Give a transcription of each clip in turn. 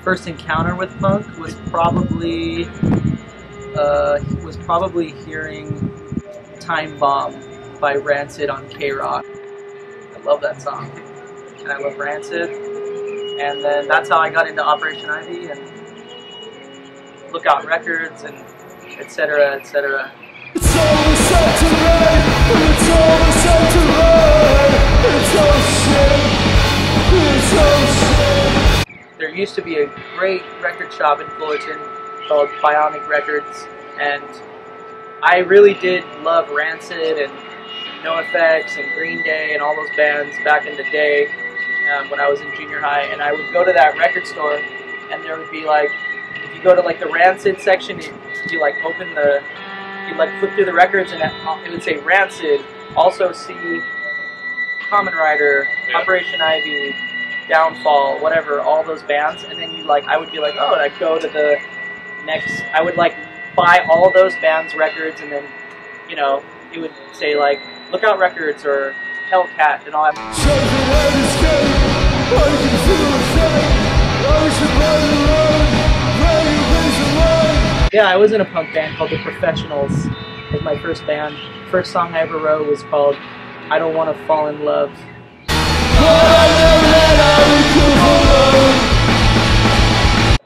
first encounter with punk was probably hearing Time Bomb by Rancid on K-Rock. I love that song, and I love Rancid. And then that's how I got into Operation Ivy and Lookout Records and etc. etc. It's always set to rain, it's always set to rain, it's all shit, it's all shit. There used to be a great record shop in Fullerton called Bionic Records, and I really did love Rancid and NoFX and Green Day and all those bands back in the day when I was in junior high. And I would go to that record store, and there would be like, if you go to like the Rancid section, you like open the, you like flip through the records, and it would say Rancid, also see Common Rider, Operation Ivy, Downfall, whatever, all those bands. And then you like, I would be like, oh, and I'd go to the next, I would like buy all those bands' records, and then, you know, it would say like Lookout Records or Hellcat and all that. Yeah, I was in a punk band called The Professionals. It was my first band. First song I ever wrote was called I Don't Want to Fall in Love.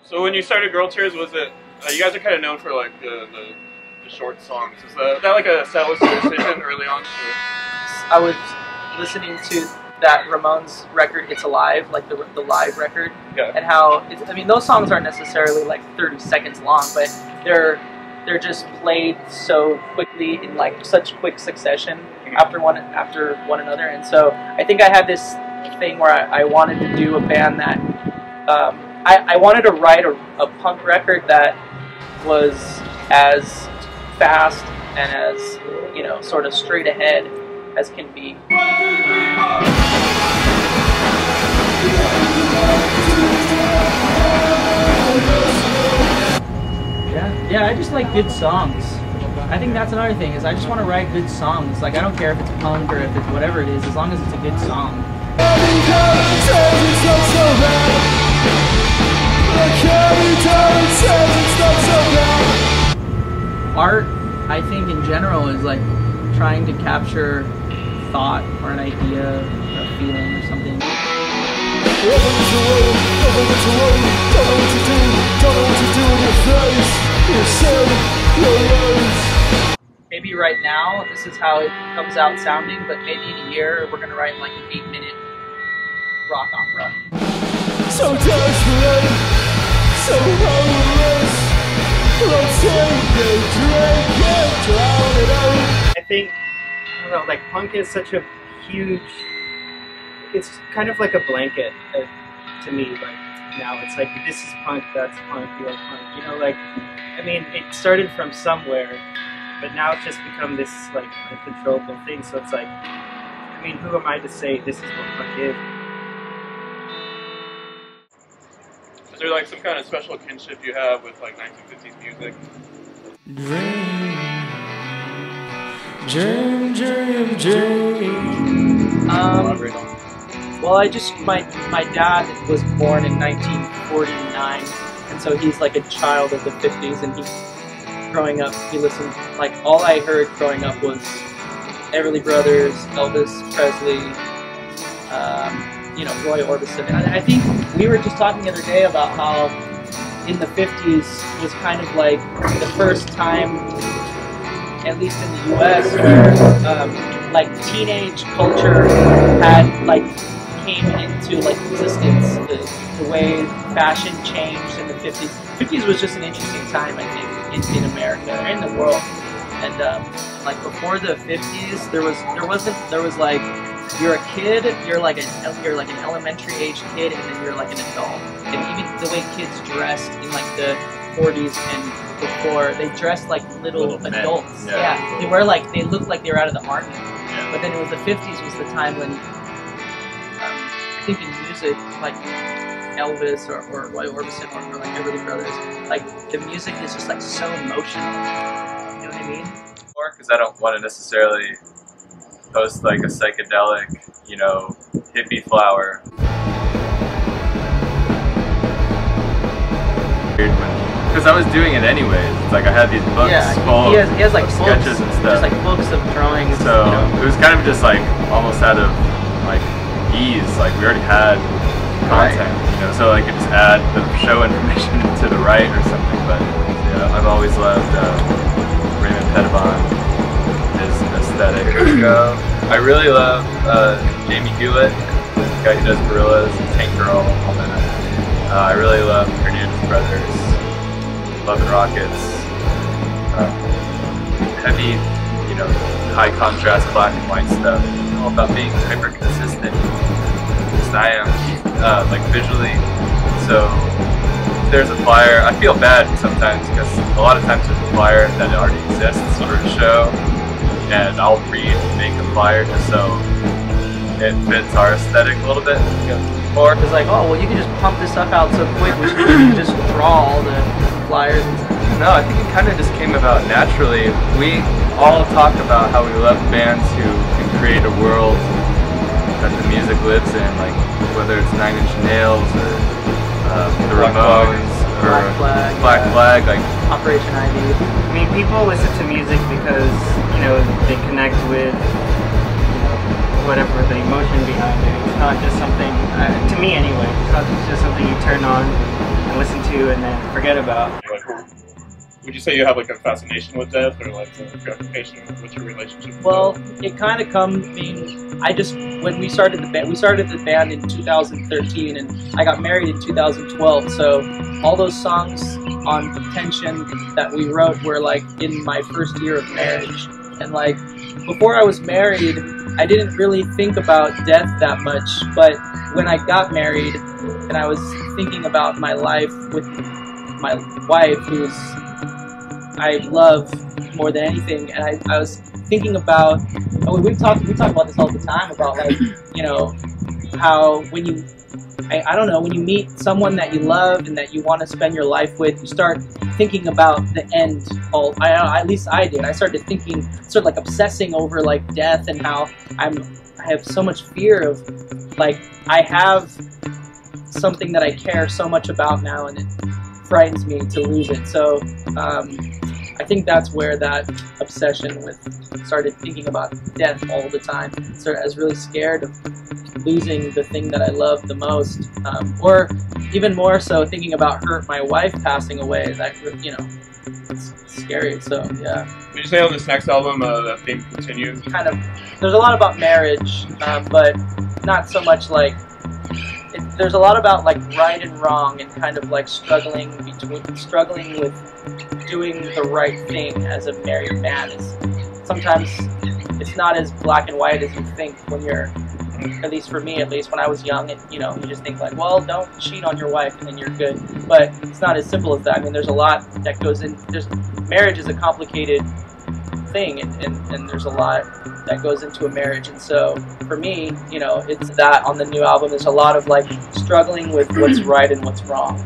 So when you started Girl Tears, was it, you guys are kind of known for like the short songs. Is that like a stylistic decision early on? I was listening to that Ramones record, It's Alive, like the live record, and how it's, I mean, those songs aren't necessarily like 30 seconds long, but they're just played so quickly in like such quick succession after one another. And so I think I had this thing where I wanted to do a band that I wanted to write a punk record that was as fast and as, you know, sort of straight ahead as can be. Yeah, I just like good songs. I think that's another thing, is I just want to write good songs. Like, I don't care if it's punk or if it's whatever it is, as long as it's a good song. Art, I think in general, is like trying to capture thought or an idea or a feeling or something. Maybe right now this is how it comes out sounding, but maybe in a year we're gonna write like an 8-minute rock opera. So desperate, so hopeless, let's take a drink and drown it out. I think, I don't know, like punk is such a huge, it's kind of like a blanket to me. Like now it's like, this is punk, that's punk, you like punk, you know, like, I mean, it started from somewhere, but now it's just become this like uncontrollable thing. So it's like, I mean, who am I to say this is what punk is? Is there like some kind of special kinship you have with like 1950s music? Well, my dad was born in 1949, and so he's like a child of the 50s, and growing up, he listened, like, all I heard growing up was Everly Brothers, Elvis Presley, you know, Roy Orbison. And I think we were just talking the other day about how in the 50s was kind of like the first time, at least in the US, where like teenage culture had like came into like existence. The way fashion changed in the 50s. 50s was just an interesting time, I think, in America or in the world. And like before the 50s, there was like, you're a kid, you're like an elementary age kid, and then you're like an adult. And even the way kids dressed in like the 40s and before, they dressed like little adults. Yeah, they looked like they were out of the army. Yeah. But then it was the 50s was the time when I think in music, like Elvis or Roy Orbison or like Everly Brothers, like the music is just like so emotional. You know what I mean? Because I don't want to necessarily post like a psychedelic, you know, hippie flower. weird because I was doing it anyways. It's like I had these books full he has like of books, sketches and stuff. just like books of drawings. So you know. it was kind of just like almost out of like ease. Like we already had content, you know. So like, I could just add the show information to the right or something. But yeah, I've always loved Raymond Pettibon, his aesthetic. I really love Jamie Hewlett, the guy who does Gorillas and Tank Girl, all that. I really love Hernandez Brothers, Love and Rockets, heavy, you know, high contrast black and white stuff. It's all about being hyper consistent. Just I am, like visually. So if there's a flyer, I feel bad sometimes because a lot of times there's a flyer that already exists for a show, and I'll remake a flyer just so it fits our aesthetic a little bit more. It's like, oh well, you can just pump this stuff out so quick. We should just draw all the flyers. No, I think it kind of just came about naturally. We all talk about how we love bands who can create a world that the music lives in, like whether it's Nine Inch Nails or the Ramones or Black Flag, like Operation ID. I mean, people listen to music because, you know, they connect with, you know, whatever the emotion behind it. It's not just something, to me anyway, it's not just something you turn on and listen to and then forget about. Like, would you say you have like a fascination with death, or like a preoccupation with your relationship with Well, death? it kind of when we started the band in 2013, and I got married in 2012. So all those songs on Tension that we wrote were like in my first year of marriage. And like before I was married, I didn't really think about death that much. But when I got married and I was thinking about my life with my wife, who's I love more than anything, and I was thinking about, we talk about this all the time, about like, you know, how when you, I don't know, when you meet someone that you love and that you want to spend your life with, you start thinking about the end. At least I did. I started thinking, sort of like obsessing over like death, and how I have so much fear of, like, I have something that I care so much about now, and it frightens me to lose it. So I think that's where that obsession with started thinking about death all the time. So I was really scared of losing the thing that I love the most, or even more so thinking about my wife passing away. That, you know, it's scary. So yeah. Would you say on this next album that theme continues? Kind of. There's a lot about marriage, but not so much like. There's a lot about like right and wrong, and kind of like struggling with doing the right thing as a married man. Sometimes it's not as black and white as you think when you're, at least for me, at least when I was young, and you know, you just think like, well, don't cheat on your wife and then you're good. But it's not as simple as that. I mean, there's a lot that goes in. Marriage is a complicated thing, and there's a lot that goes into a marriage. And so for me, you know, it's that on the new album, there's a lot of like struggling with what's right and what's wrong.